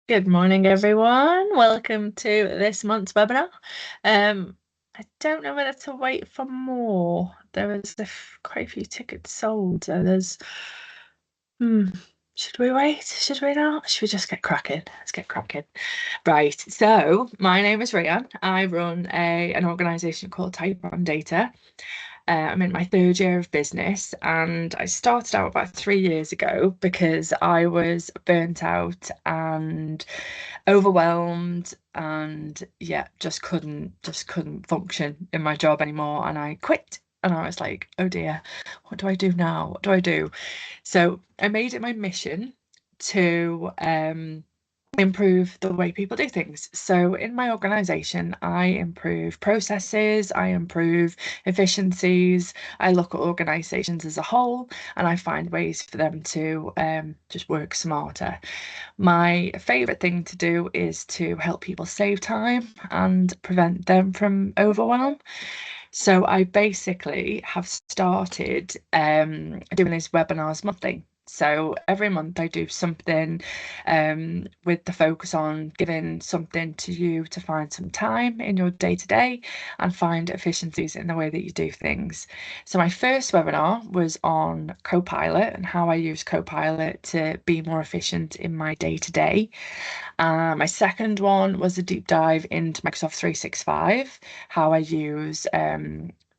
Good morning, everyone. Welcome to this month's webinar. I don't know whether to wait for more. There is quite a few tickets sold, so hmm, should we wait? Should we not? Should we just get cracking? Let's get cracking. Right, so my name is Rhea. I run an organisation called Type on Data. I'm in my third year of business, and I started out about 3 years ago because I was burnt out and overwhelmed, and yeah, just couldn't function in my job anymore, and I quit. And I was like, oh dear, what do I do now? What do I do? So I made it my mission to improve the way people do things. So in my organization, I improve processes, I improve efficiencies, I look at organizations as a whole, and I find ways for them to just work smarter. My favorite thing to do is to help people save time and prevent them from overwhelm. So I basically have started doing these webinars monthly. So every month I do something with the focus on giving something to you to find some time in your day to day and find efficiencies in the way that you do things. So my first webinar was on Copilot and how I use Copilot to be more efficient in my day to day. My second one was a deep dive into Microsoft 365, how I use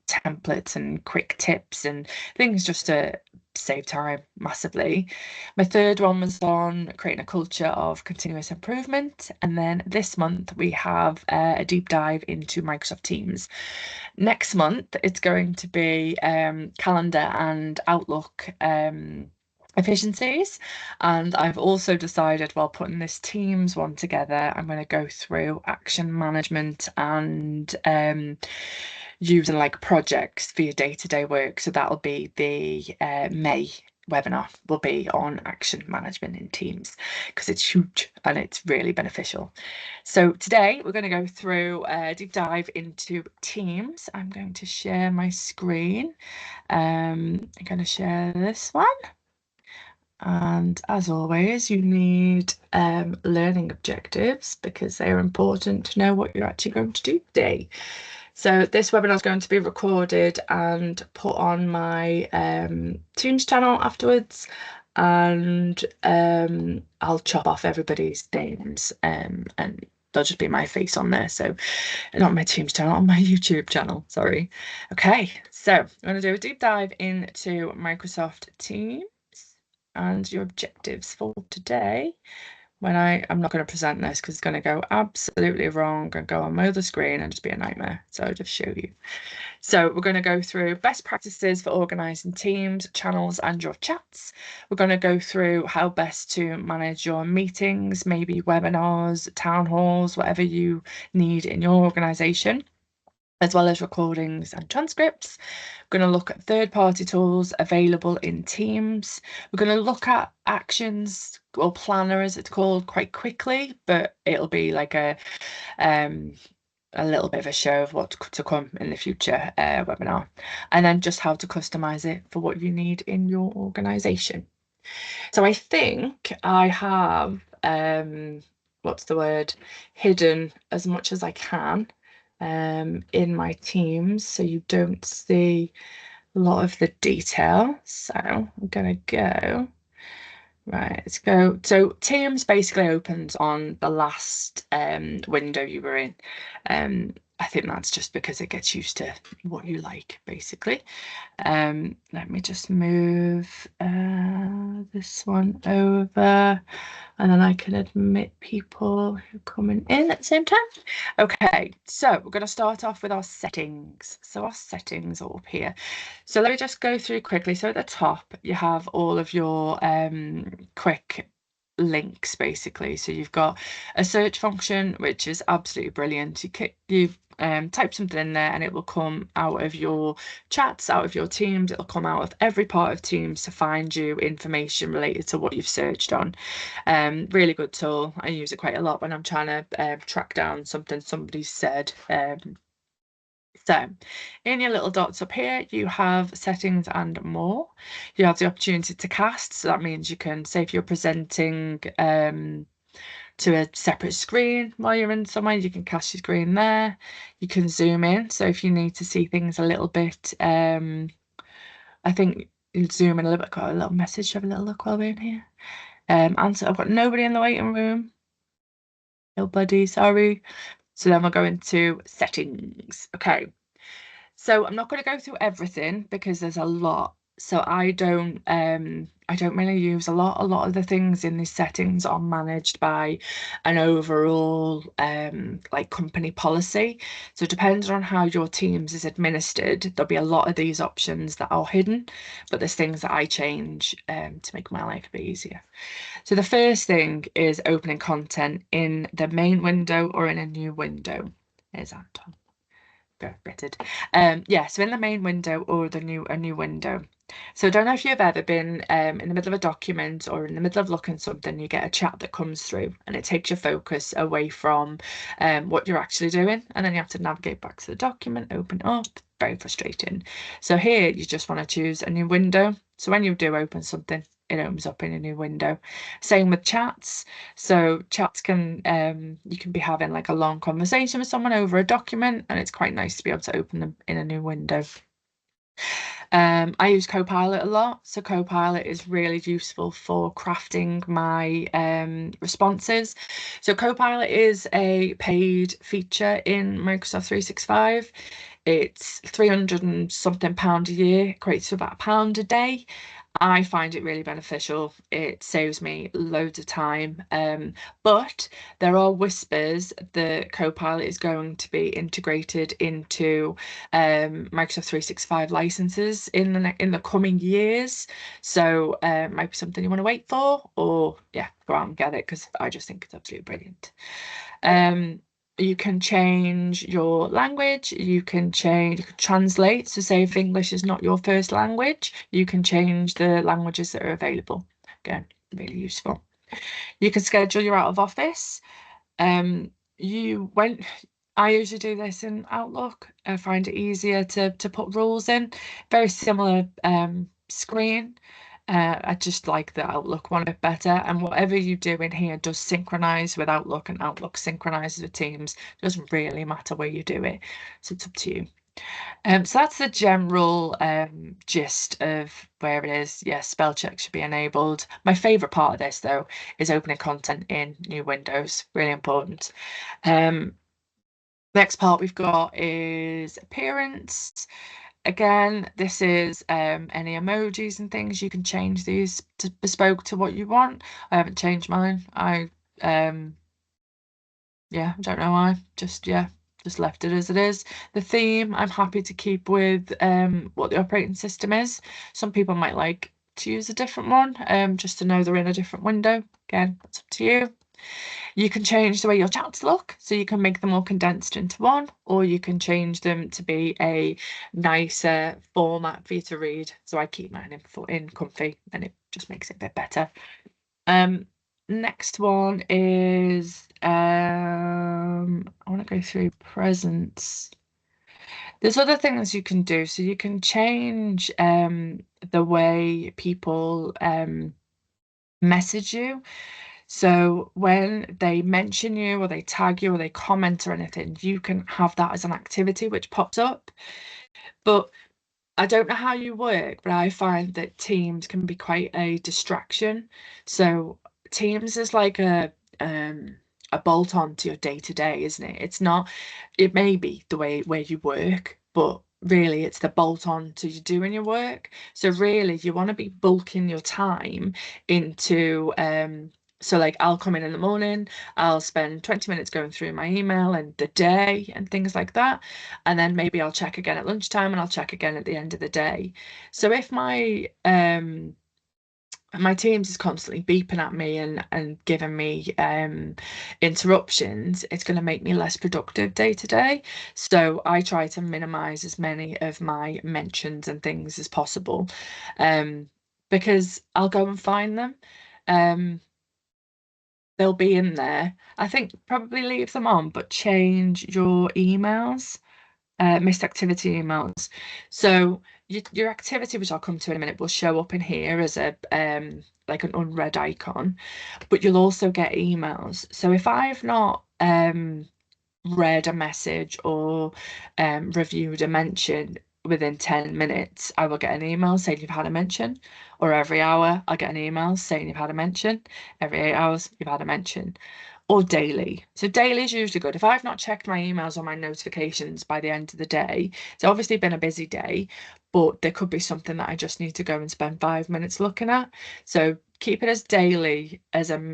templates and quick tips and things just to save time massively. My third one was on creating a culture of continuous improvement. And then this month we have a deep dive into Microsoft Teams. Next month it's going to be calendar and Outlook efficiencies. And I've also decided while putting this Teams one together, I'm going to go through action management and using like projects for your day-to-day work. So that'll be the May webinar will be on action management in Teams because it's huge and it's really beneficial. So today we're going to go through a deep dive into Teams. I'm going to share my screen. I'm going to share this one. And as always, you need learning objectives because they are important to know what you're actually going to do today. So this webinar is going to be recorded and put on my Teams channel afterwards, and I'll chop off everybody's names and there'll just be my face on there. So not my Teams channel, on my YouTube channel, sorry. Okay, so I'm going to do a deep dive into Microsoft Teams and your objectives for today. I'm not going to present this because it's going to go absolutely wrong and go on my other screen and just be a nightmare. So I'll just show you. So we're going to go through best practices for organising teams, channels, and your chats. We're going to go through how best to manage your meetings, maybe webinars, town halls, whatever you need in your organisation, as well as recordings and transcripts. We're going to look at third-party tools available in Teams. We're going to look at actions or planner, as it's called, quite quickly, but it'll be like a little bit of a show of what's to come in the future webinar, and then just how to customize it for what you need in your organization. So I think I have what's the word, hidden as much as I can in my Teams so you don't see a lot of the detail. So I'm gonna go. Right, let's go. So Teams basically opens on the last window you were in. I think that's just because it gets used to what you like, basically. Let me just move this one over, and then I can admit people who are coming in at the same time. Okay, so we're going to start off with our settings. So our settings are up here. So let me just go through quickly. So at the top, you have all of your quick links basically. So you've got a search function, which is absolutely brilliant. You type something in there and it will come out of your chats, out of your Teams. It'll come out of every part of Teams to find you information related to what you've searched on. Really good tool. I use it quite a lot when I'm trying to track down something somebody said. So in your little dots up here, you have settings and more. You have the opportunity to cast. So that means you can say if you're presenting to a separate screen while you're in somewhere. You can cast your screen there. You can zoom in. So if you need to see things a little bit, I think you zoom in a little bit. Got a little message. Have a little look while we're in here. Answer. I've got nobody in the waiting room. Nobody. Sorry. So then we'll go into settings. Okay. So I'm not going to go through everything because there's a lot. So I don't really use a lot. A lot of the things in these settings are managed by an overall like company policy. So depending on how your Teams is administered, there'll be a lot of these options that are hidden, but there's things that I change to make my life a bit easier. So the first thing is opening content in the main window or in a new window. There's Anton. Bitted. Yeah, so in the main window or a new window. So I don't know if you've ever been in the middle of a document or in the middle of looking something, you get a chat that comes through and it takes your focus away from what you're actually doing, and then you have to navigate back to the document, open it up. Very frustrating. So here you just want to choose a new window. So when you do open something, it opens up in a new window. Same with chats. So chats can you can be having like a long conversation with someone over a document, and it's quite nice to be able to open them in a new window. I use Copilot a lot. So Copilot is really useful for crafting my responses. So Copilot is a paid feature in Microsoft 365. It's 300 and something pound a year, equates to about £1 a day. I find it really beneficial. It saves me loads of time. But there are whispers that Copilot is going to be integrated into Microsoft 365 licenses in the coming years. So might be something you want to wait for, or yeah, go out and get it because I just think it's absolutely brilliant. You can change your language, you can translate. So say if English is not your first language, you can change the languages that are available. Again, really useful. You can schedule your out of office. I usually do this in Outlook. I find it easier to put rules in. Very similar screen. I just like the Outlook one a bit better. And whatever you do in here does synchronize with Outlook, and Outlook synchronizes with Teams. It doesn't really matter where you do it. So it's up to you. So that's the general gist of where it is. Yes, spell check should be enabled. My favorite part of this though is opening content in new windows. Really important. Next part we've got is appearance. Again, this is any emojis and things. You can change these to bespoke to what you want. I haven't changed mine. Yeah, I don't know why. Just left it as it is. The theme, I'm happy to keep with what the operating system is. Some people might like to use a different one, just to know they're in a different window. Again, that's up to you. You can change the way your chats look, so you can make them all condensed into one, or you can change them to be a nicer format for you to read. So I keep mine in comfy, and it just makes it a bit better. Next one is I want to go through presents. There's other things you can do. So you can change the way people message you. So when they mention you or they tag you or they comment or anything, you can have that as an activity which pops up. But I don't know how you work, but I find that Teams can be quite a distraction. So Teams is like a bolt on to your day to day, isn't it? It's not, it may be the way where you work, but really it's the bolt on to you doing your work. So really you want to be bulking your time into so like I'll come in the morning, I'll spend 20 minutes going through my email and the day and things like that. And then maybe I'll check again at lunchtime and I'll check again at the end of the day. So if my Teams is constantly beeping at me and giving me interruptions, it's going to make me less productive day to day. So I try to minimize as many of my mentions and things as possible, because I'll go and find them. They'll be in there. I think probably leave them on, but change your emails, missed activity emails. So your activity, which I'll come to in a minute, will show up in here as a like an unread icon, but you'll also get emails. So if I've not read a message or reviewed a mention within 10 minutes, I will get an email saying you've had a mention, or every hour I'll get an email saying you've had a mention, every 8 hours you've had a mention, or daily. So daily is usually good. If I've not checked my emails or my notifications by the end of the day, it's obviously been a busy day, but there could be something that I just need to go and spend 5 minutes looking at. So keep it as daily as a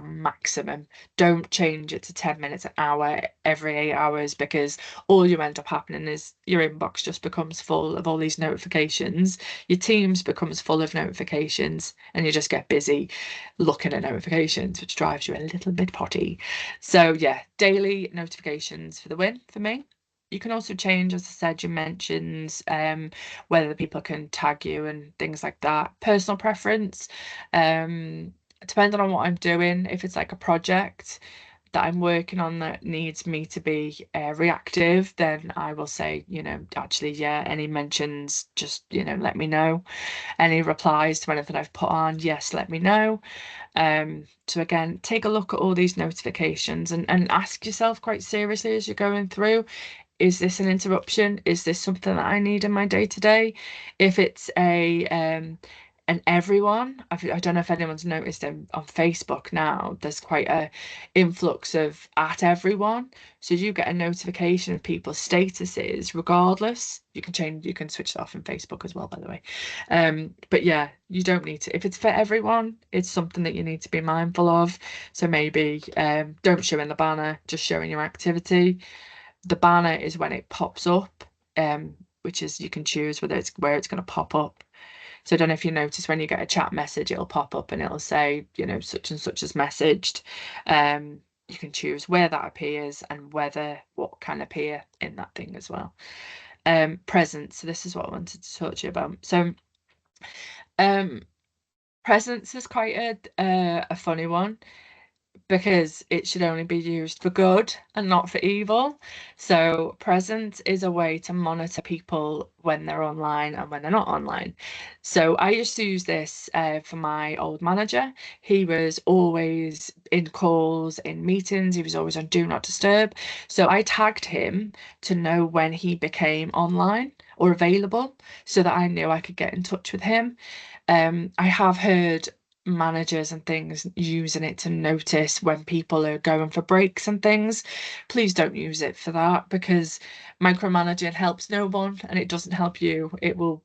maximum. Don't change it to 10 minutes, an hour, every 8 hours, because all you end up happening is your inbox just becomes full of all these notifications. Your Teams becomes full of notifications, and you just get busy looking at notifications, which drives you a little bit potty. So yeah, daily notifications for the win for me. You can also change, as I said, your mentions, whether people can tag you and things like that. Personal preference, depending on what I'm doing. If it's like a project that I'm working on that needs me to be reactive, then I will say, actually, yeah, any mentions, just, let me know. Any replies to anything I've put on, yes, let me know. So again, take a look at all these notifications and ask yourself quite seriously as you're going through, is this an interruption? Is this something that I need in my day to day? If it's an everyone, I don't know if anyone's noticed on Facebook now, there's quite a influx of at everyone. So you get a notification of people's statuses regardless. You can switch that off in Facebook as well, by the way. But yeah, you don't need to. If it's for everyone, it's something that you need to be mindful of. So maybe don't show in the banner, just showing your activity. The banner is when it pops up, which is you can choose where it's going to pop up. So I don't know if you notice when you get a chat message, it'll pop up and it'll say, such and such is messaged. You can choose where that appears and what can appear in that thing as well. Presence. So this is what I wanted to talk to you about. So presence is quite a funny one, because it should only be used for good and not for evil. So presence is a way to monitor people when they're online and when they're not online. So I used to use this for my old manager. He was always in calls, in meetings, he was always on Do Not Disturb. So I tagged him to know when he became online or available so that I knew I could get in touch with him. I have heard managers and things using it to notice when people are going for breaks and things. Please don't use it for that, because micromanaging helps no one and it doesn't help you. It will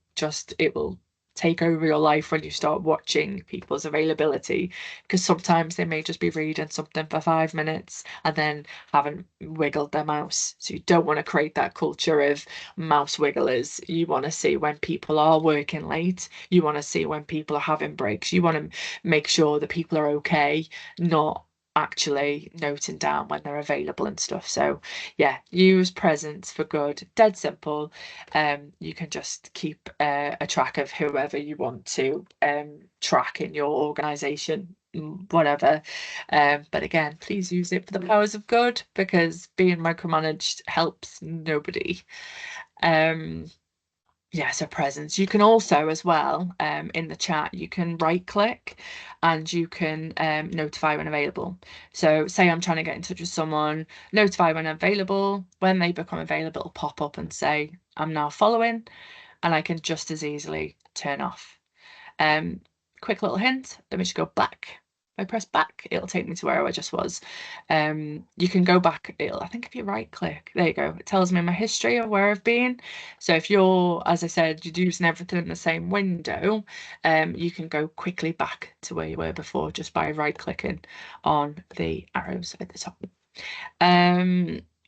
take over your life when you start watching people's availability, because sometimes they may just be reading something for 5 minutes and then haven't wiggled their mouse. So you don't want to create that culture of mouse wigglers. You want to see when people are working late. You want to see when people are having breaks. You want to make sure that people are okay, not actually noting down when they're available and stuff. So yeah, use presence for good. Dead simple. You can just keep a track of whoever you want to track in your organization, whatever. But again, please use it for the powers of good, because being micromanaged helps nobody. Yeah, so presence. You can also, as well, in the chat, you can right click and you can notify when available. So say I'm trying to get in touch with someone, notify when available. When they become available, it'll pop up and say, I'm now following, and I can just as easily turn off. Quick little hint, let me just go back. If I press back, it'll take me to where I just was. You can go back, I think if you right click, there you go, it tells me my history of where I've been. So if you're, as I said, you're using everything in the same window, you can go quickly back to where you were before just by right clicking on the arrows at the top.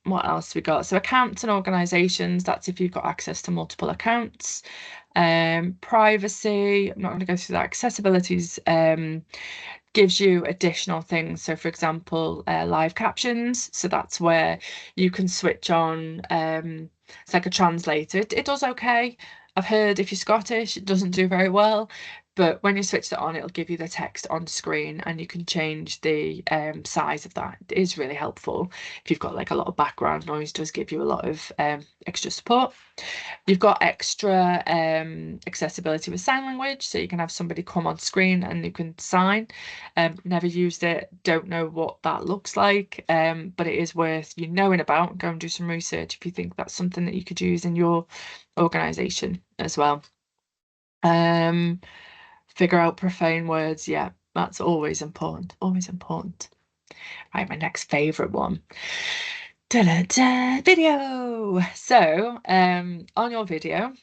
What else we got? So accounts and organizations, that's if you've got access to multiple accounts. Privacy, I'm not going to go through that. Accessibilities gives you additional things. So for example, live captions. So that's where you can switch on, it's like a translator. It does okay. I've heard if you're Scottish, it doesn't do very well, But when you switch it on, it'll give you the text on screen, and you can change the size of that. It is really helpful if you've got like a lot of background noise. Does give you a lot of extra support. You've got extra accessibility with sign language, so you can have somebody come on screen and you can sign. Never used it, don't know what that looks like, but it is worth you knowing about. Go and do some research if you think that's something that you could use in your organisation as well. Figure out profane words. Yeah, that's always important. Always important. Right, my next favourite one. Da-da-da, video. So, on your video,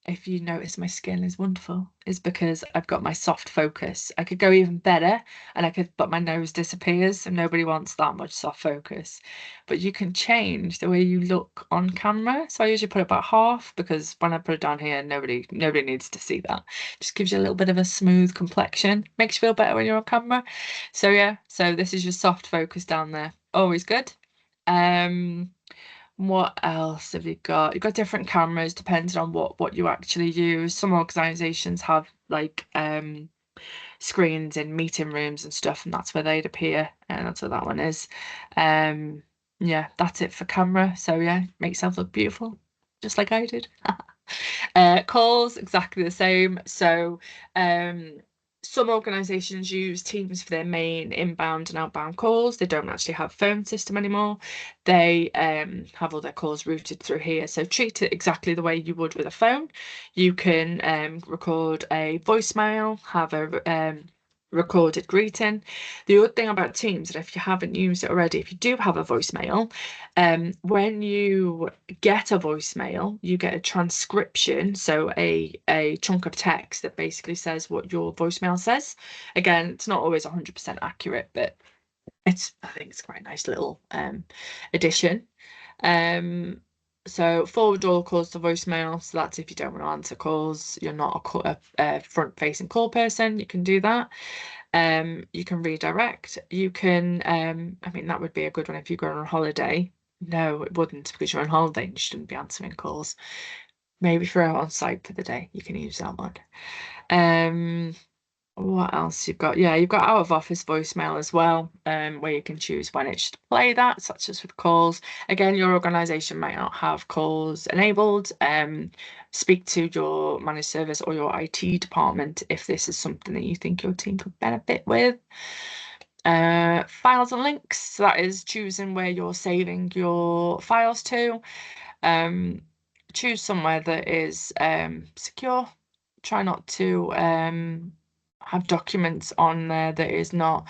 if you notice my skin is wonderful, is because I've got my soft focus. I could go even better, but my nose disappears, and nobody wants that much soft focus. But you can change the way you look on camera. So I usually put it about half, because when I put it down here, nobody needs to see that. Just gives you a little bit of a smooth complexion. Makes you feel better when you're on camera. So yeah, so this is your soft focus down there. Always good. What else have you got? You've got different cameras depending on what you actually use. Some organizations have like screens in meeting rooms and stuff, and that's where they'd appear, and that's what that one is. Yeah, that's it for camera. So yeah, make yourself look beautiful, just like I did. Calls, exactly the same. So some organisations use Teams for their main inbound and outbound calls. They don't actually have a phone system anymore. They have all their calls routed through here. So treat it exactly the way you would with a phone. You can record a voicemail, have a recorded greeting. The other thing about Teams, that if you haven't used it already, if you do have a voicemail, when you get a voicemail, you get a transcription, so a chunk of text that basically says what your voicemail says. Again, it's not always 100% accurate, but I think it's quite a nice little addition. So forward all calls to voicemail. So that's if you don't want to answer calls, you're not a front-facing call person, you can do that. You can redirect. You can, I mean, that would be a good one if you go on holiday. No, it wouldn't, because you're on holiday and you shouldn't be answering calls. Maybe if you're out on site for the day, you can use that one. What else you've got? Yeah, you've got out of office voicemail as well, where you can choose when it should play that, such as with calls. Again, your organisation might not have calls enabled. Speak to your managed service or your IT department if this is something that you think your team could benefit with. Files and links, so that is choosing where you're saving your files to. Choose somewhere that is secure. Try not to have documents on there that is not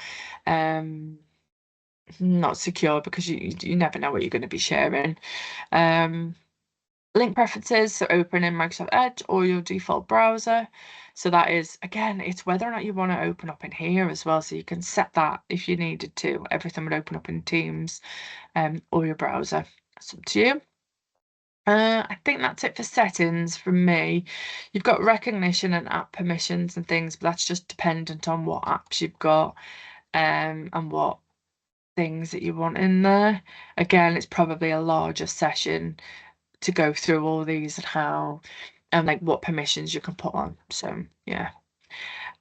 secure, because you never know what you're going to be sharing. Link preferences, so open in Microsoft Edge or your default browser. So that is, again, it's whether or not you want to open up in here as well. So you can set that if you needed to. Everything would open up in Teams or your browser. It's up to you. I think that's it for settings from me. You've got recognition and app permissions and things, but that's just dependent on what apps you've got and what things that you want in there. Again, it's probably a larger session to go through all these and how and like what permissions you can put on. So yeah.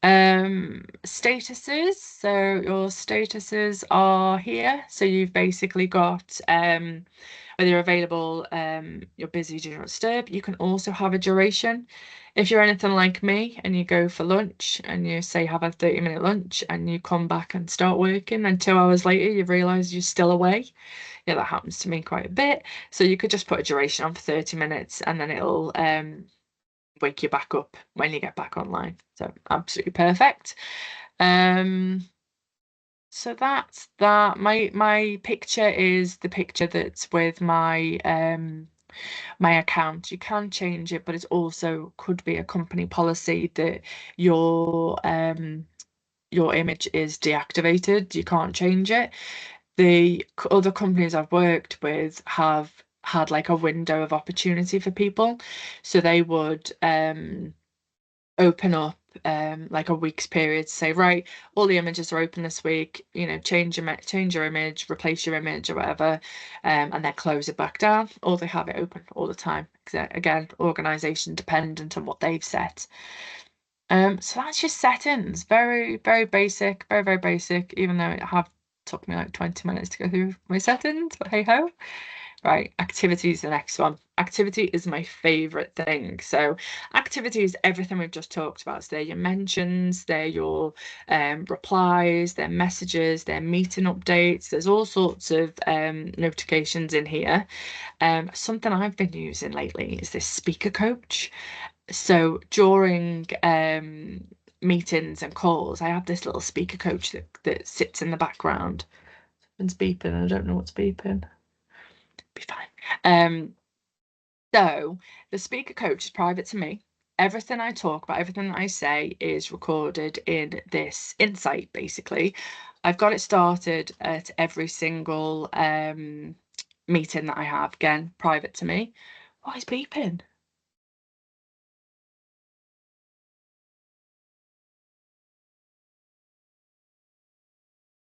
Statuses. So your statuses are here. So you've basically got whether you're available, you're busy, do not disturb. You can also have a duration. If you're anything like me and you go for lunch and you say have a 30-minute lunch and you come back and start working, and 2 hours later you realise you're still away. Yeah, that happens to me quite a bit. So you could just put a duration on for 30 minutes and then it'll wake you back up when you get back online. So absolutely perfect. So that's that. My picture is the picture that's with my my account. You can change it, but it's also could be a company policy that your image is deactivated. You can't change it. The other companies I've worked with have had like a window of opportunity for people, so they would open up like a week's period to say, right, all the images are open this week, you know, change your image, replace your image or whatever, and then close it back down, or they have it open all the time. Again, organisation dependent on what they've set. So that's your settings. Very, very basic, very, very basic, even though it have took me like 20 minutes to go through my settings, but hey ho. Right, activity is the next one. Activity is my favorite thing. So activity is everything we've just talked about. So they're your mentions, they're your replies, they're messages, they're meeting updates. There's all sorts of notifications in here. Something I've been using lately is this speaker coach. So during meetings and calls, I have this little speaker coach that sits in the background. It's beeping. I don't know what's beeping. Be fine. So the speaker coach is private to me. Everything I talk about, everything that I say is recorded in this insight, basically. I've got it started at every single meeting that I have, again, private to me. Why is beeping?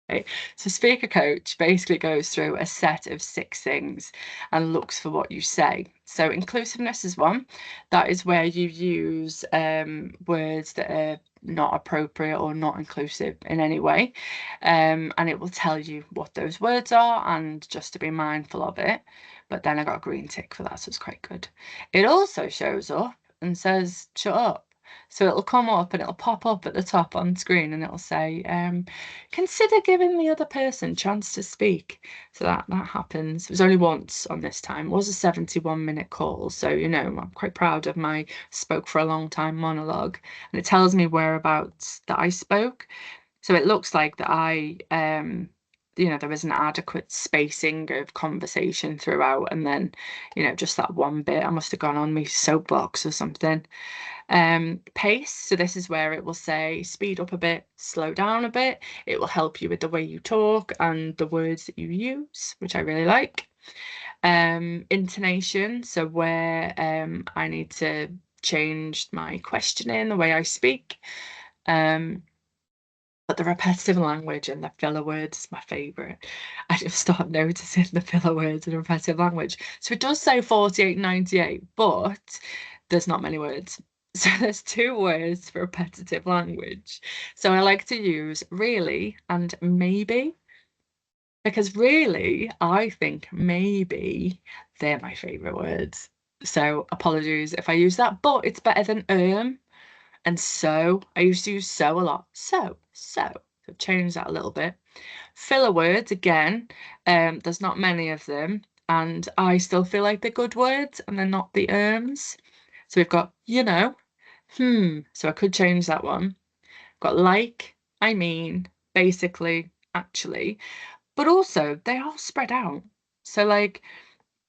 Right. So speaker coach basically goes through a set of 6 things and looks for what you say. So inclusiveness is one. That is where you use words that are not appropriate or not inclusive in any way. And it will tell you what those words are and just to be mindful of it. But then I got a green tick for that, so it's quite good. It also shows up and says, shut up. So it'll come up and it'll pop up at the top on screen and it'll say, consider giving the other person chance to speak. So that happens. It was only once on this time. It was a 71-minute call. So, you know, I'm quite proud of my spoke for a long time monologue. And it tells me whereabouts that I spoke. So it looks like that there was an adequate spacing of conversation throughout. And then, just that one bit, I must have gone on my soapbox or something. Pace, so this is where it will say speed up a bit, slow down a bit. It will help you with the way you talk and the words that you use, which I really like. Intonation, so where I need to change my questioning, the way I speak. But the repetitive language and the filler words is my favourite. I just start noticing the filler words and repetitive language. So it does say 4898, but there's not many words. So there's 2 words for repetitive language. So I like to use really and maybe, because really, I think maybe they're my favourite words. So apologies if I use that, but it's better than and so. I used to use so a lot. So I've changed that a little bit. Filler words again. There's not many of them, and I still feel like they're good words, and they're not the ums. So we've got, So I could change that one. Got like, I mean, basically, actually, but also they are spread out. So like,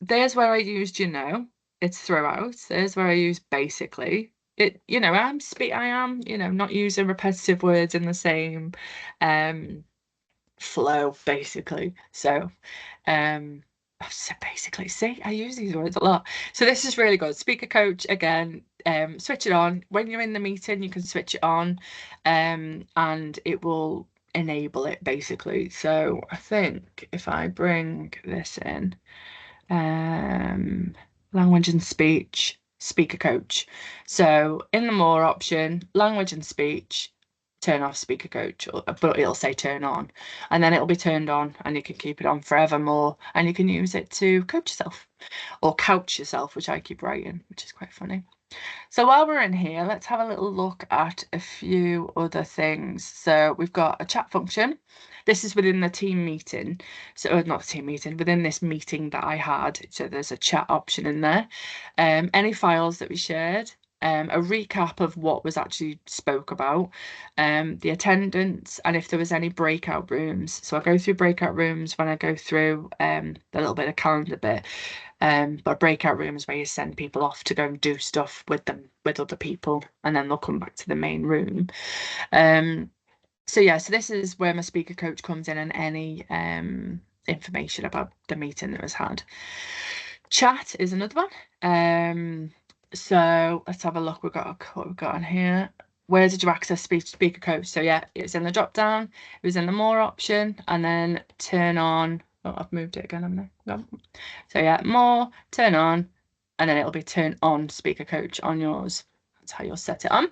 there's where I used, it's throughout. There's where I use basically. I am, not using repetitive words in the same flow, basically. So basically, see, I use these words a lot. So this is really good. Speaker coach again, switch it on. When you're in the meeting, you can switch it on, and it will enable it basically. So I think if I bring this in, um, language and speech, speaker coach. So in the more option, language and speech, turn off speaker coach, but it'll say turn on, and then it'll be turned on, and you can keep it on forevermore, and you can use it to coach yourself or couch yourself, which I keep writing, which is quite funny. So while we're in here, let's have a little look at a few other things. So we've got a chat function. This is within the team meeting. So not the team meeting, within this meeting that I had. So there's a chat option in there. Any files that we shared, a recap of what was actually spoke about, the attendance, and if there was any breakout rooms. So I go through breakout rooms when I go through the little bit of calendar bit. But breakout rooms where you send people off to go and do stuff with them, with other people, and then they'll come back to the main room. So yeah, so this is where my speaker coach comes in and any information about the meeting that was had. Chat is another one. So let's have a look. What we've got on here. Where did you access speaker coach? So yeah, it was in the drop down, it was in the more option, and then turn on. Oh, I've moved it again, haven't I? No. So yeah, more, turn on, and then it'll be turn on speaker coach on yours. That's how you'll set it on.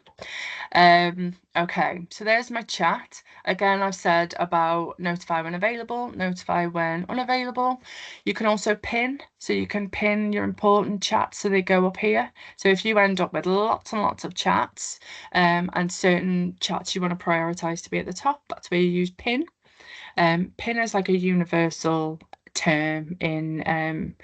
Okay, so there's my chat. Again, I've said about notify when available, notify when unavailable. You can also pin, so you can pin your important chats so they go up here. So if you end up with lots and lots of chats, and certain chats you want to prioritize to be at the top, that's where you use pin. Pin is like a universal term in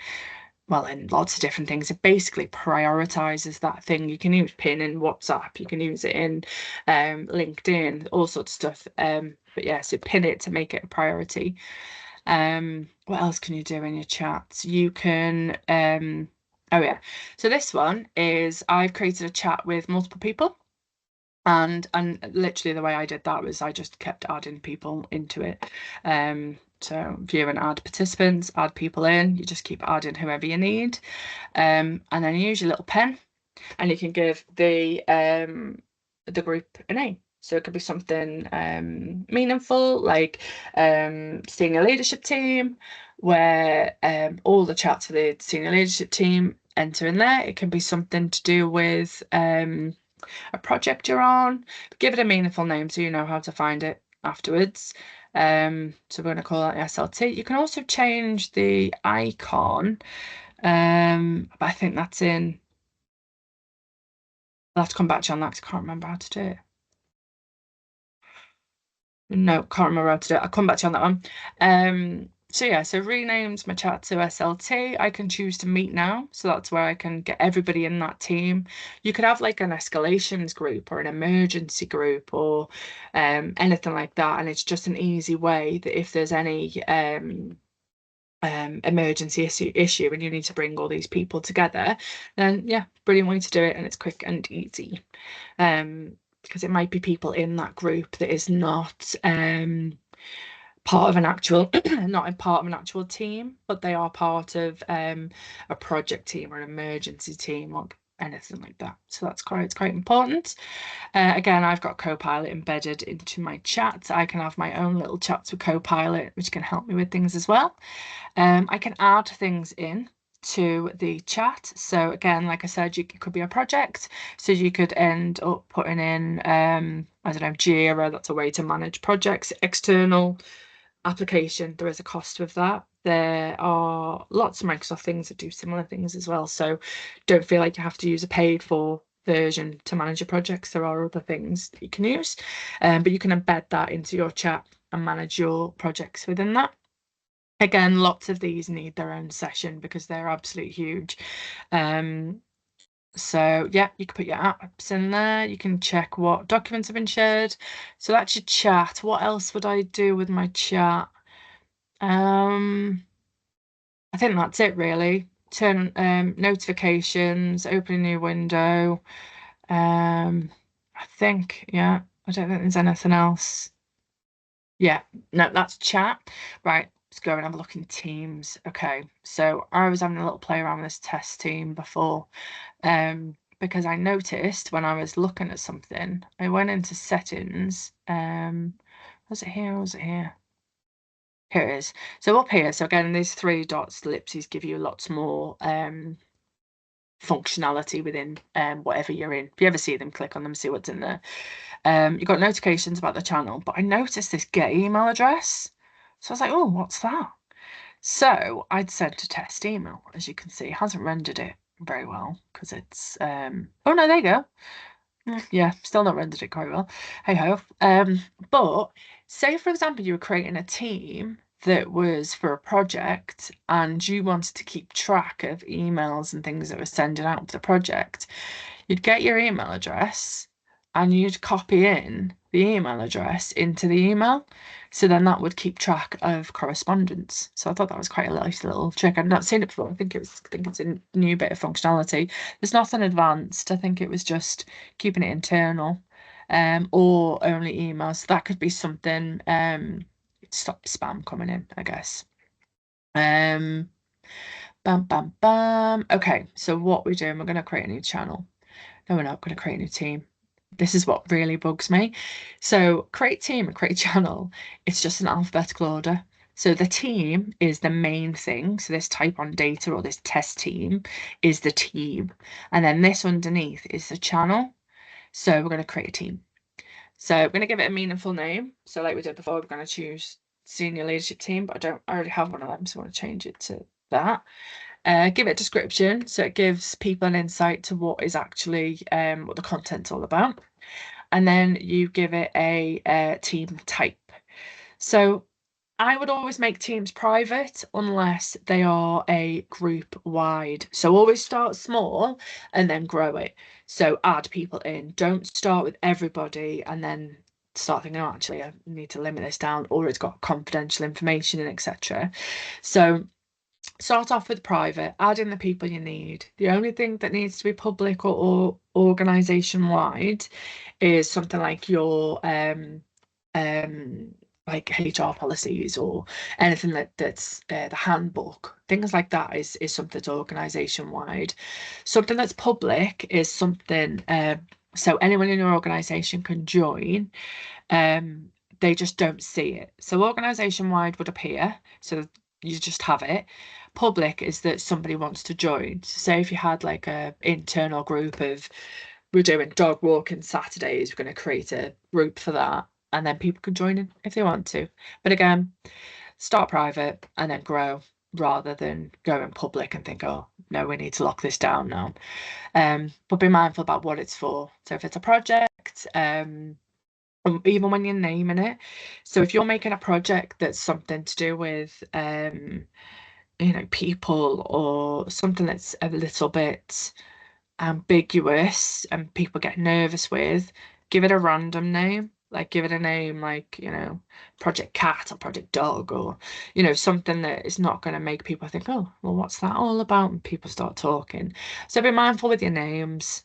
well, in lots of different things. It basically prioritizes that thing. You can use pin in WhatsApp, you can use it in LinkedIn, all sorts of stuff. But yeah, so pin it to make it a priority. What else can you do in your chats? You can oh yeah, so this one is I've created a chat with multiple people. And literally the way I did that was I just kept adding people into it. So view and add participants, add people in, you just keep adding whoever you need. And then you use your little pen and you can give the group a name. So it could be something meaningful, like senior leadership team, where all the chats for the senior leadership team enter in there. It can be something to do with a project you're on. Give it a meaningful name so you know how to find it afterwards. So we're going to call that SLT. You can also change the icon, but I think that's in. I'll have to come back to you on that because I can't remember how to do it. No, can't remember how to do it. I'll come back to you on that one. So yeah, so renamed my chat to SLT. I can choose to meet now. So that's where I can get everybody in that team. You could have like an escalations group or an emergency group or anything like that. And it's just an easy way that if there's any emergency issue and you need to bring all these people together, then yeah, brilliant way to do it. And it's quick and easy. Because it might be people in that group that is not part of an actual not part of an actual team, but they are part of a project team or an emergency team or anything like that. So that's quite important. Again, I've got Copilot embedded into my chat. I can have my own little chats with Copilot, which can help me with things as well. I can add things in to the chat. So again, like I said, it could be a project. So you could end up putting in, I don't know, Jira. That's a way to manage projects. External application, there is a cost with that. There are lots of Microsoft things that do similar things as well. So don't feel like you have to use a paid for version to manage your projects. There are other things that you can use, but you can embed that into your chat and manage your projects within that. Again, lots of these need their own session because they're absolutely huge. So yeah, you can put your apps in there. You can check what documents have been shared. So that's your chat. What else would I do with my chat? I think that's it really. Turn notifications, open a new window. I think, yeah, I don't think there's anything else. Yeah, no, that's chat. Right, let's go and have a look in Teams. Okay, so I was having a little play around with this test team before, because I noticed when I was looking at something, I went into settings. Was it here or was it here? Here it is. So up here, so again, these three dots, the ellipses give you lots more functionality within whatever you're in. If you ever see them, click on them, see what's in there. You've got notifications about the channel, but I noticed this get email address. So I was like, oh, what's that? So I'd sent a test email, as you can see, it hasn't rendered it very well because it's oh no, there you go. Yeah, still not rendered it quite well. Hey ho. But say for example you were creating a team that was for a project and you wanted to keep track of emails and things that were sending out to the project, you'd get your email address and you'd copy in the email address into the email. So then that would keep track of correspondence. So I thought that was quite a nice little trick. I'd not seen it before. I think it's a new bit of functionality. There's nothing advanced. I think it was just keeping it internal, or only emails. So that could be something stop spam coming in, I guess. Bam, bam, bam. Okay, so what we're doing, we're going to create a new channel. No, we're not going to create a new team. This is what really bugs me. So create team and create channel, it's just an alphabetical order. So the team is the main thing. So this type on data or this test team is the team. And then this underneath is the channel. So we're going to create a team. So we're going to give it a meaningful name. So like we did before, we're going to choose senior leadership team, but I already have one of them, so I want to change it to that. Give it a description, so it gives people an insight to what is actually what the content's all about. And then you give it a team type. So I would always make teams private unless they are a group wide. So always start small and then grow it. So add people in. Don't start with everybody and then start thinking, oh, actually, I need to limit this down, or it's got confidential information and etc. So start off with private, add in the people you need. The only thing that needs to be public or organization wide is something like your like HR policies or anything that's the handbook. Things like that is something that's organization wide. Something that's public is something so anyone in your organization can join. They just don't see it. So organization wide would appear, so you just have it. Public is that somebody wants to join. So say if you had like a internal group of, we're doing dog walking Saturdays, we're going to create a group for that, and then people can join in if they want to. But again, start private and then grow, rather than going public and think, oh no, we need to lock this down now. But be mindful about what it's for. So if it's a project, even when you're naming it. So if you're making a project that's something to do with people, or something that's a little bit ambiguous and people get nervous with, give it a random name. Like give it a name like, Project Cat or Project Dog, or, something that is not going to make people think, oh, well, what's that all about? And people start talking. So be mindful with your names.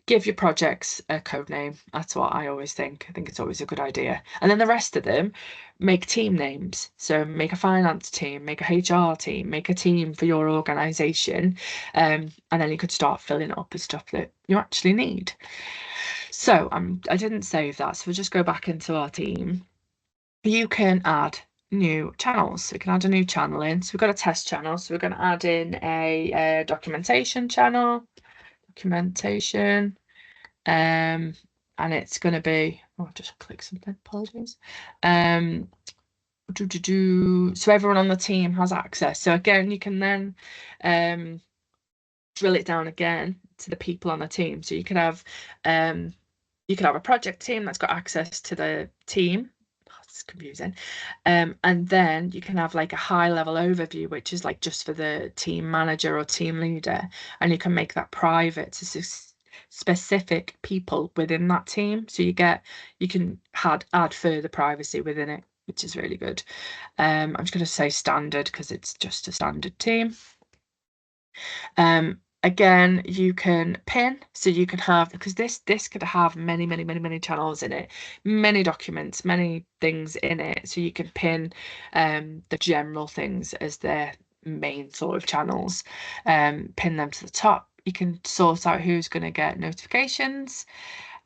Give your projects a code name. That's what I always think. I think it's always a good idea. And then the rest of them, make team names. So make a finance team, make a HR team, make a team for your organization. And then you could start filling it up with stuff that you actually need. So I didn't save that. So we'll just go back into our team. You can add new channels. So we can add a new channel in. So we've got a test channel. So we're going to add in a documentation channel. Documentation. And it's going to be, I'll just click something, apologies. So everyone on the team has access. So again, you can then drill it down again to the people on the team. So you can have a project team that's got access to the team. Oh, it's confusing. And then you can have like a high level overview, which is like just for the team manager or team leader, and you can make that private to specific people within that team. So you can add further privacy within it, which is really good. I'm just going to say standard because it's just a standard team. Again, you can pin, so you can have, because this could have many channels in it, many documents, many things in it. So you can pin the general things as their main sort of channels, pin them to the top. You can sort out who's going to get notifications.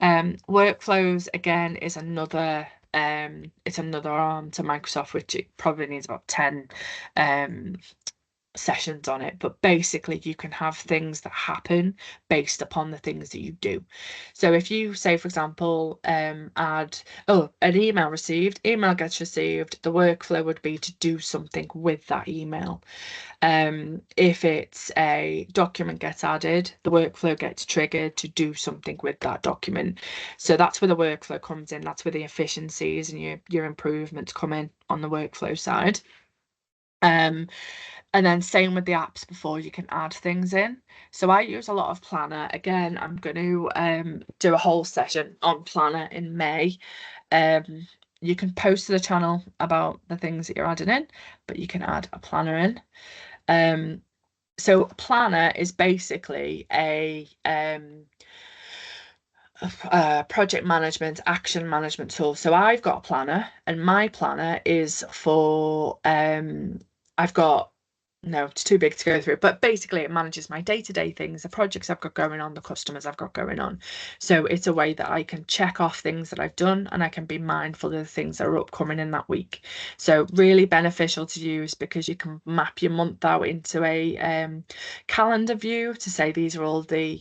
Workflows again is another it's another arm to Microsoft, which it probably needs about 10 sessions on it, but basically you can have things that happen based upon the things that you do. So if you say, for example, add an email gets received, the workflow would be to do something with that email. If it's a document gets added, the workflow gets triggered to do something with that document. So that's where the workflow comes in. That's where the efficiencies and your improvements come in on the workflow side. And then same with the apps, before you can add things in. So I use a lot of Planner. Again, I'm going to do a whole session on Planner in May. You can post to the channel about the things that you're adding in, but you can add a planner in. So Planner is basically a project management, action management tool. So I've got a planner, and my planner is for I've got no, it's too big to go through. But basically, it manages my day-to-day things, the projects I've got going on, the customers I've got going on. So it's a way that I can check off things that I've done, and I can be mindful of the things that are upcoming in that week. So really beneficial to use, because you can map your month out into a calendar view to say these are all the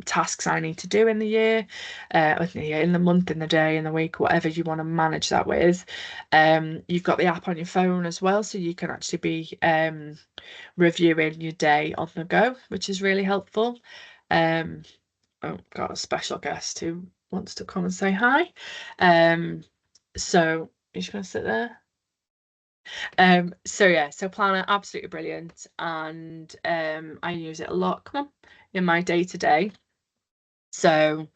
tasks I need to do in the year, in the month, in the day, in the week, whatever you want to manage that with. You've got the app on your phone as well, so you can actually be reviewing your day on the go, which is really helpful. Oh, got a special guest who wants to come and say hi. So you're just gonna sit there. So yeah, so Planner, absolutely brilliant, and I use it a lot. Come on, in my day to day. So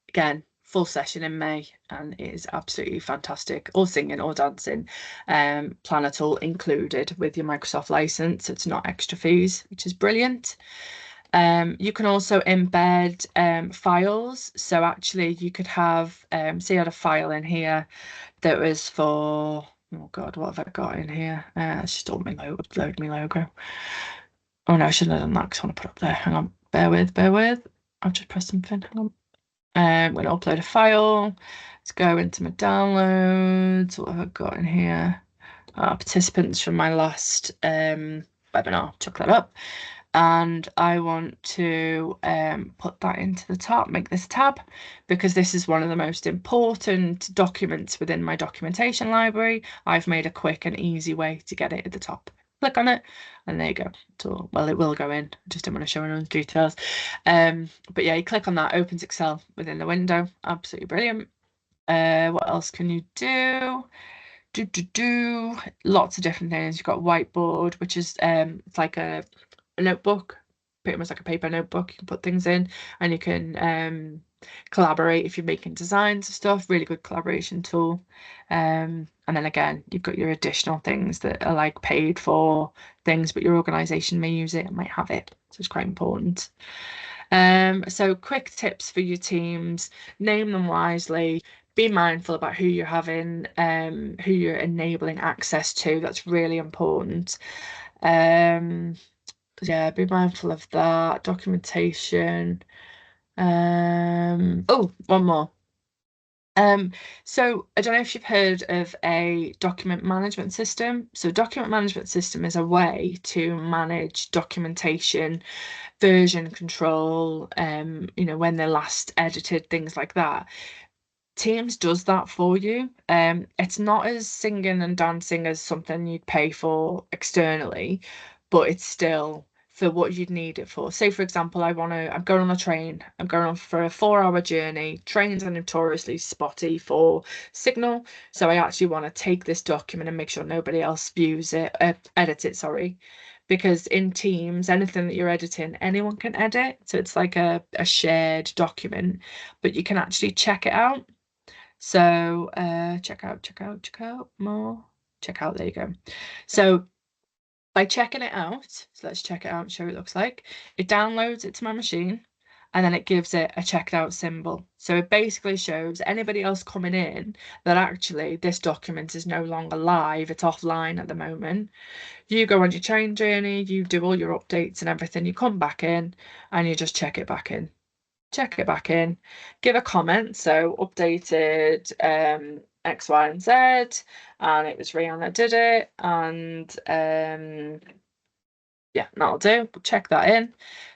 again, full session in May, and it is absolutely fantastic. Or singing or dancing, Planner tool included with your Microsoft license. It's not extra fees, which is brilliant. You can also embed files. So actually you could have, see, I had a file in here that was for, oh God, what have I got in here? It's just all my logo, upload my logo. Oh no, I shouldn't have done that because I want to put it up there. Hang on, bear with. I've just pressed something, hang on. I'm going to upload a file. Let's go into my downloads. What have I got in here? Participants from my last webinar. Chuck that up. And I want to put that into the top, make this tab, because this is one of the most important documents within my documentation library. I've made a quick and easy way to get it at the top. Click on it, and there you go. So, well, it will go in. I just don't want to show any details. But yeah, you click on that, opens Excel within the window. Absolutely brilliant. What else can you do? Lots of different things. You've got whiteboard, which is it's like a notebook, pretty much like a paper notebook. You can put things in, and you can collaborate if you're making designs and stuff. Really good collaboration tool. And then again, you've got your additional things that are like paid for things, but your organization may use it and might have it, so it's quite important. So quick tips for your teams: name them wisely, be mindful about who you're having, who you're enabling access to. That's really important. Yeah, be mindful of that. Documentation. Oh, one more. So I don't know if you've heard of a document management system. So document management system is a way to manage documentation, version control, when they're last edited, things like that. Teams does that for you. It's not as singing and dancing as something you'd pay for externally, but it's still for what you'd need it for. Say, for example, I'm going on a train. I'm going on for a 4-hour journey. Trains are notoriously spotty for signal, so I actually want to take this document and make sure nobody else views it, edit it, sorry. Because in Teams, anything that you're editing, anyone can edit. So it's like a shared document, but you can actually check it out. So check out, more, check out, there you go. So by checking it out, so let's check it out and show what it looks like. It downloads it to my machine, and then it gives it a checked out symbol. So it basically shows anybody else coming in that actually this document is no longer live, it's offline at the moment. You go on your train journey, you do all your updates and everything, you come back in and you just check it back in. Check it back in, give a comment. So updated X, Y, and Z, and it was Rihanna that did it, and yeah, that'll do. We'll check that in.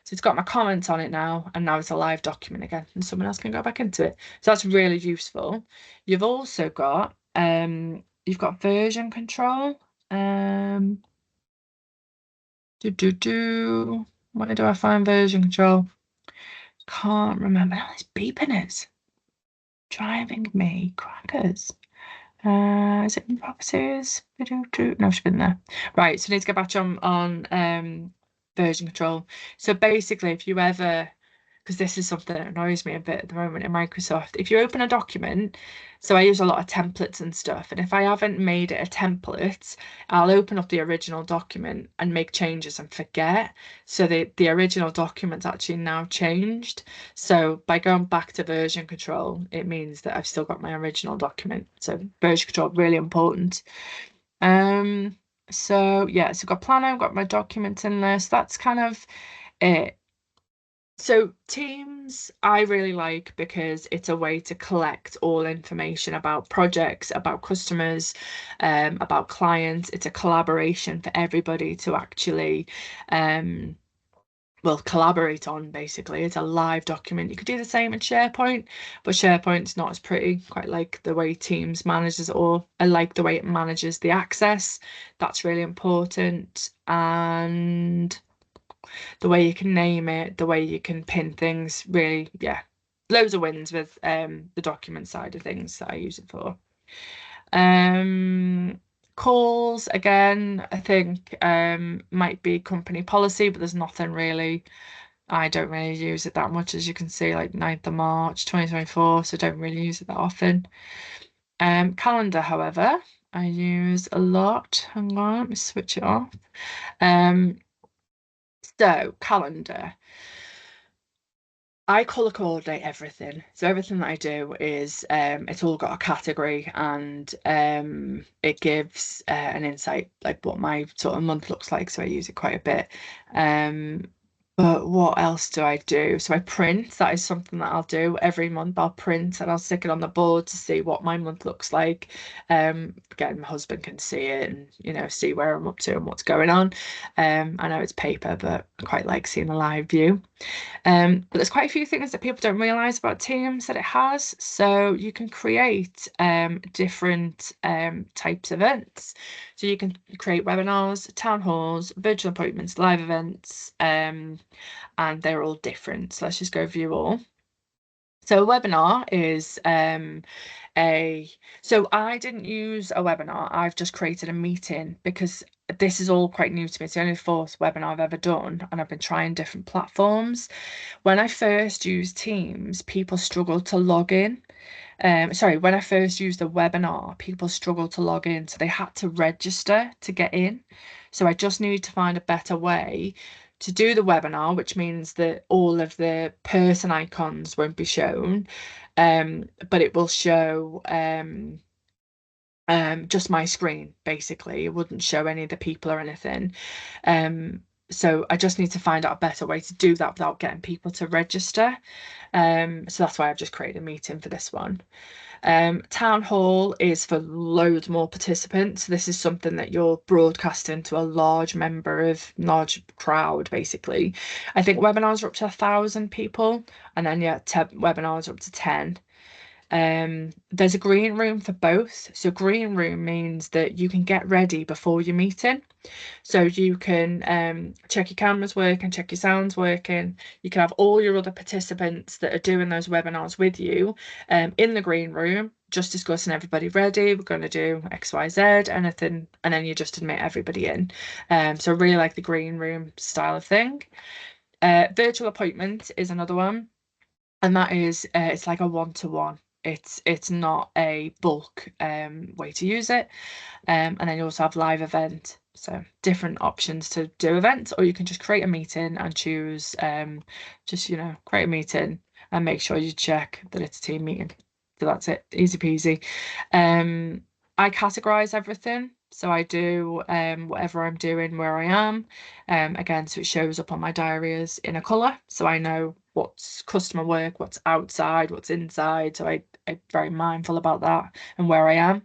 So it's got my comments on it now, and now it's a live document again, and someone else can go back into it. So that's really useful. You've also got version control. Where do I find version control? Can't remember. Now it's beeping it. Driving me crackers. Is it in properties? No, she's been there. Right, so I need to go back on version control. So basically, if you ever, because this is something that annoys me a bit at the moment in Microsoft, if you open a document, so I use a lot of templates and stuff, and if I haven't made it a template, I'll open up the original document and make changes and forget. So the original document's actually now changed. So by going back to version control, it means that I've still got my original document. So version control, really important. So yeah, so I've got planner, I've got my documents in there. So that's kind of it. So Teams I really like because it's a way to collect all information about projects, about customers, about clients. It's a collaboration for everybody to actually well, collaborate on basically. It's a live document. You could do the same in SharePoint, but SharePoint's not as pretty. Quite like the way Teams manages it all. I like the way it manages the access. That's really important. And the way you can name it, the way you can pin things, really, yeah. Loads of wins with the document side of things that I use it for. Um, calls again, I think might be company policy, but there's nothing really. I don't really use it that much, as you can see, like 9th of March 2024, so don't really use it that often. Calendar, however, I use a lot. Hang on, let me switch it off. So calendar. I colour coordinate everything. So everything that I do is it's all got a category and it gives an insight like what my sort of month looks like. So I use it quite a bit. But what else do I do? So I print. That is something that I'll do every month. I'll print and I'll stick it on the board to see what my month looks like. Again, my husband can see it and see where I'm up to and what's going on. I know it's paper, but I quite like seeing a live view. But there's quite a few things that people don't realize about Teams that it has. So you can create different types of events. So you can create webinars, town halls, virtual appointments, live events, and they're all different. So let's just go view all. So a webinar is so I didn't use a webinar. I've just created a meeting because this is all quite new to me. It's the only fourth webinar I've ever done, and I've been trying different platforms. When I first used Teams, people struggled to log in. Sorry, when I first used the webinar, people struggled to log in, so they had to register to get in. So I just needed to find a better way to do the webinar, which means that all of the person icons won't be shown, but it will show just my screen, basically. It wouldn't show any of the people or anything. So I just need to find out a better way to do that without getting people to register. So that's why I've just created a meeting for this one. Town hall is for loads more participants. This is something that you're broadcasting to a large crowd, basically. I think webinars are up to 1,000 people, and then yeah, webinars are up to 10. There's a green room for both. So green room means that you can get ready before your meeting. So you can check your cameras working, check your sounds working. You can have all your other participants that are doing those webinars with you in the green room, just discussing everybody ready. We're going to do X, Y, Z, anything, and then you just admit everybody in. So I really like the green room style of thing. Virtual appointment is another one, and that is it's like a one-to-one. It's not a bulk way to use it. And then you also have live event. So different options to do events, or you can just create a meeting and choose just create a meeting and make sure you check that it's a team meeting. So that's it, easy peasy. I categorize everything. So I do whatever I'm doing where I am. Again, so it shows up on my diary as in a colour. So I know what's customer work, what's outside, what's inside. So I'm very mindful about that and where I am.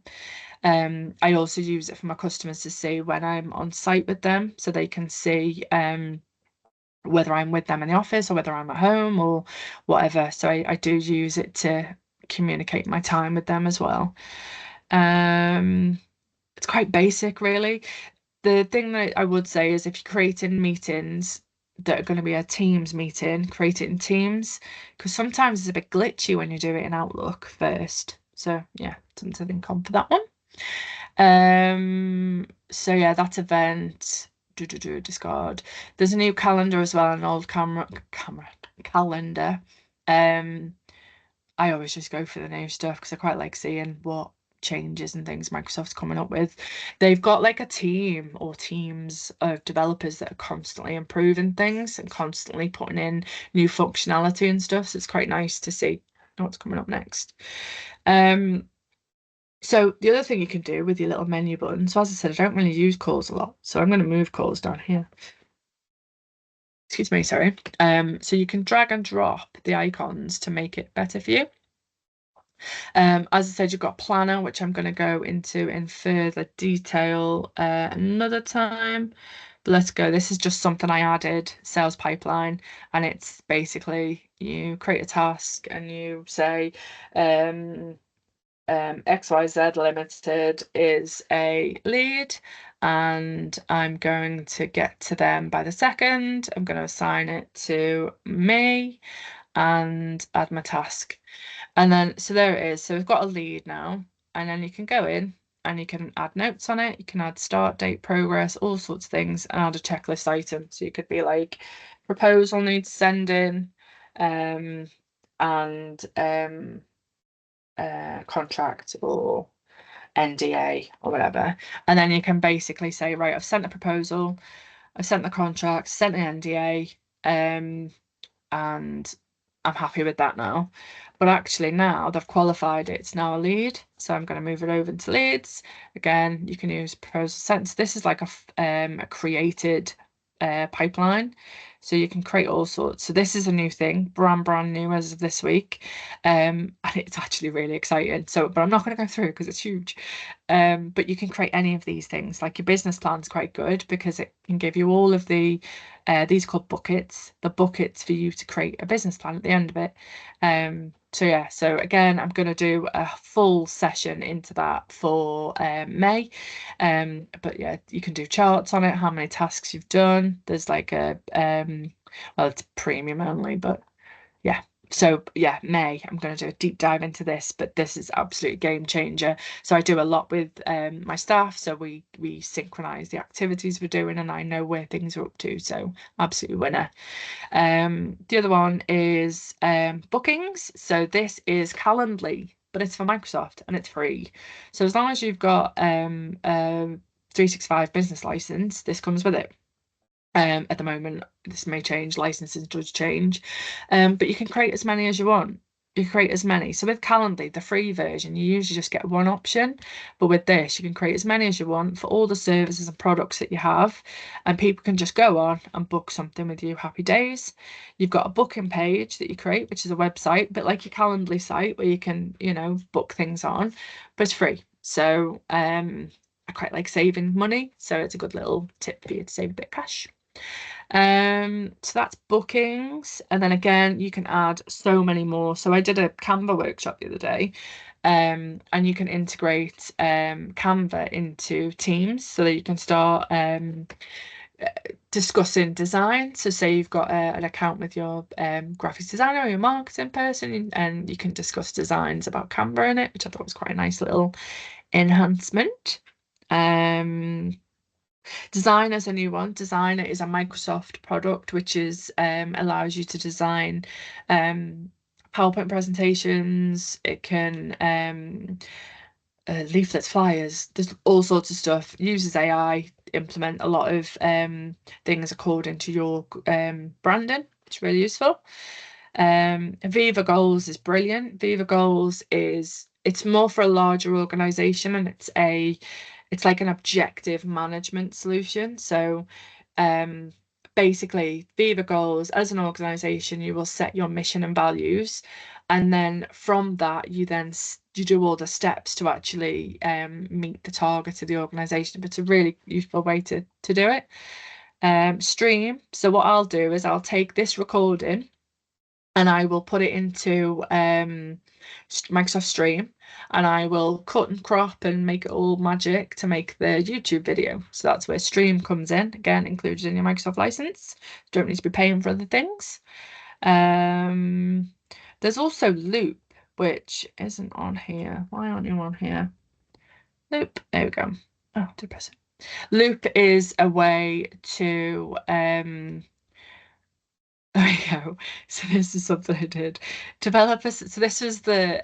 I also use it for my customers to see when I'm on site with them, so they can see whether I'm with them in the office or whether I'm at home or whatever. So I do use it to communicate my time with them as well. It's quite basic, really. The thing that I would say is if you're creating meetings that are going to be a Teams meeting, create it in Teams, because sometimes it's a bit glitchy when you do it in Outlook first. So yeah, something to think on for that one. So yeah, that event, discard. There's a new calendar as well, an old calendar. I always just go for the new stuff because I quite like seeing what changes and things Microsoft's coming up with. They've got like a team or teams of developers that are constantly improving things and constantly putting in new functionality and stuff. So it's quite nice to see what's coming up next. So the other thing you can do with your little menu button, so as I said, I don't really use calls a lot, so I'm going to move calls down here. Excuse me, sorry. So you can drag and drop the icons to make it better for you. As I said, you've got planner, which I'm going to go into in further detail another time. But let's go. This is just something I added, sales pipeline, and it's basically you create a task and you say XYZ Limited is a lead, and I'm going to get to them by the second. I'm going to assign it to me and add my task. And then, so there it is. So we've got a lead now, and then you can go in and you can add notes on it. You can add start date, progress, all sorts of things, and add a checklist item. So you could be like, proposal needs sending, and contract or NDA or whatever. And then you can basically say, right, I've sent a proposal, I've sent the contract, sent an NDA, and I'm happy with that now. But actually now they've qualified it, it's now a lead. So I'm going to move it over into leads. Again, you can use proposal sent. This is like a created pipeline. So you can create all sorts. So this is a new thing, brand new as of this week. And it's actually really exciting. So, but I'm not going to go through because it's huge. But you can create any of these things. Like your business plan's quite good because it can give you all of the these are called buckets, the buckets for you to create a business plan at the end of it. So yeah, so again, I'm going to do a full session into that for May. But yeah, you can do charts on it, how many tasks you've done. There's like a well, it's premium only, but yeah. So yeah, May, I'm going to do a deep dive into this, but this is absolute game changer. So I do a lot with my staff, so we synchronize the activities we're doing, and I know where things are up to. So absolute winner. The other one is bookings. So this is Calendly, but it's for Microsoft and it's free. So as long as you've got a 365 business license, this comes with it. At the moment, this may change, licenses does change, but you can create as many as you want. You create as many. So with Calendly, the free version, you usually just get one option, but with this, you can create as many as you want for all the services and products that you have, and people can just go on and book something with you. Happy days. You've got a booking page that you create, which is a website, but like your Calendly site where you can, book things on, but it's free. So I quite like saving money, so it's a good little tip for you to save a bit of cash. So that's bookings, and then again you can add so many more. So I did a Canva workshop the other day, and you can integrate Canva into Teams so that you can start discussing design. So say you've got an account with your graphics designer or your marketing person, and you can discuss designs about Canva in it, which I thought was quite a nice little enhancement. Designer is a new one. Designer is a Microsoft product which is allows you to design PowerPoint presentations. It can leaflets, flyers. There's all sorts of stuff. Uses AI, implement a lot of things according to your branding. It's really useful. Viva Goals is brilliant. Viva Goals it's more for a larger organization, and it's like an objective management solution. So basically Viva Goals, as an organization, you will set your mission and values, and then from that you do all the steps to actually meet the target of the organization. But it's a really useful way to do it. Stream. So what I'll do is I'll take this recording and I will put it into Microsoft Stream, and I will cut and crop and make it all magic to make the YouTube video. So that's where Stream comes in, again included in your Microsoft license. Don't need to be paying for other things. There's also Loop, which isn't on here. Why aren't you on here? Loop, there we go. Oh, did I press it? Loop is a way to there we go. So this is something I did. Developers. So this was the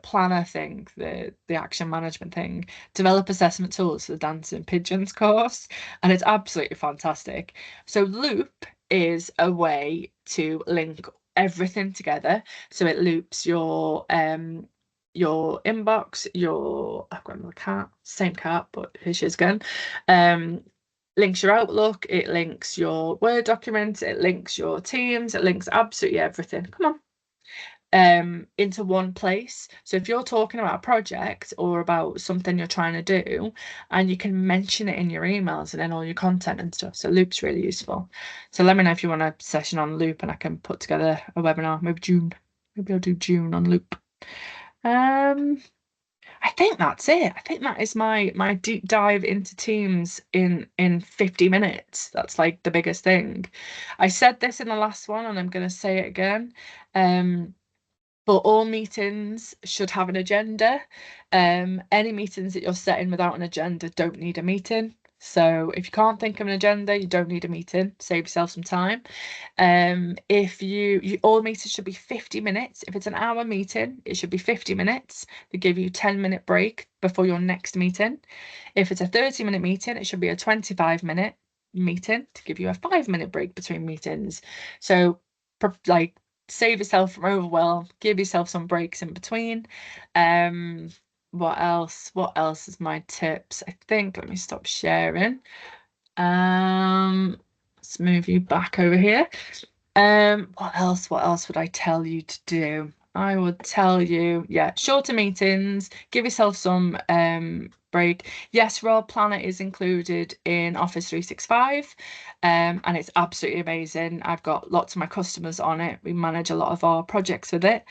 planner thing, the action management thing. Develop assessment tools for the Dancing Pigeons course, and it's absolutely fantastic. So Loop is a way to link everything together. So it loops your your inbox, I've got another cat, same cat, but here she is again. Links your Outlook, it links your Word documents, it links your Teams, it links absolutely everything. Come on. Into one place. So if you're talking about a project or about something you're trying to do, and you can mention it in your emails and in all your content and stuff. So Loop's really useful. So let me know if you want a session on Loop and I can put together a webinar. Maybe June. Maybe I'll do June on Loop. I think that's it. I think that is my deep dive into Teams in 50 minutes. That's like the biggest thing. I said this in the last one and I'm going to say it again. But all meetings should have an agenda. Any meetings that you're setting without an agenda don't need a meeting. So if you can't think of an agenda, you don't need a meeting. Save yourself some time. If you all meetings should be 50 minutes. If it's an hour meeting, it should be 50 minutes. They give you 10-minute break before your next meeting. If it's a 30-minute meeting, it should be a 25-minute meeting to give you a 5-minute break between meetings. So like save yourself from overwhelm, give yourself some breaks in between. What else is my tips? I think, let me stop sharing. Let's move you back over here. What else would I tell you to do? I would tell you, yeah, shorter meetings, give yourself some break. Yes, Roll Planner is included in Office 365, and it's absolutely amazing. I've got lots of my customers on it. We manage a lot of our projects with it.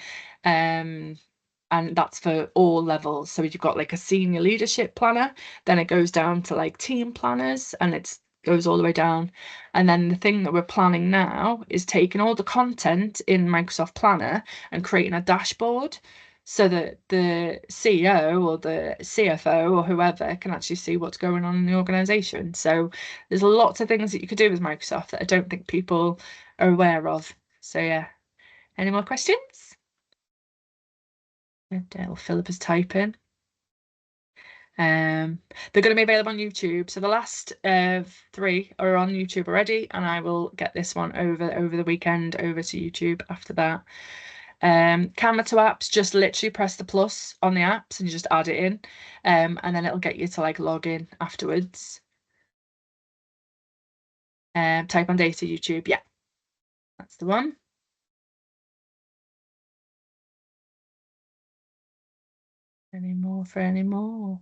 And that's for all levels. So you've got like a senior leadership planner, then it goes down to like team planners, and it goes all the way down. And then the thing that we're planning now is taking all the content in Microsoft Planner and creating a dashboard so that the CEO or the CFO or whoever can actually see what's going on in the organization. So there's lots of things that you could do with Microsoft that I don't think people are aware of. So yeah. Any more questions? Philip is typing. They're going to be available on YouTube. So the last 3 are on YouTube already, and I will get this one over the weekend over to YouTube after that. Camera to apps, just literally press the plus on the apps and you just add it in, and then it'll get you to like log in afterwards. Type on data YouTube, yeah, that's the one. Any more for any more?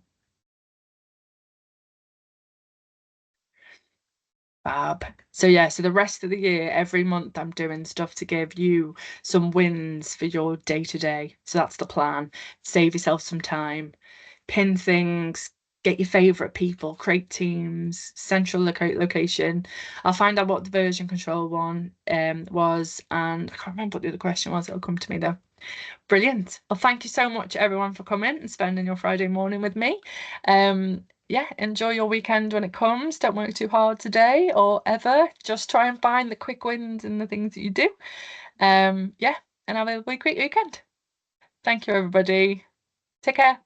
Fab. So yeah, so the rest of the year, every month I'm doing stuff to give you some wins for your day-to-day. So that's the plan. Save yourself some time, pin things, get your favorite people, create teams, central location. I'll find out what the version control one was, and I can't remember what the other question was. It'll come to me though. Brilliant. Well, thank you so much, everyone, for coming and spending your Friday morning with me. Yeah, enjoy your weekend when it comes. Don't work too hard today or ever. Just try and find the quick wins in the things that you do. Yeah, and have a great weekend. Thank you, everybody. Take care.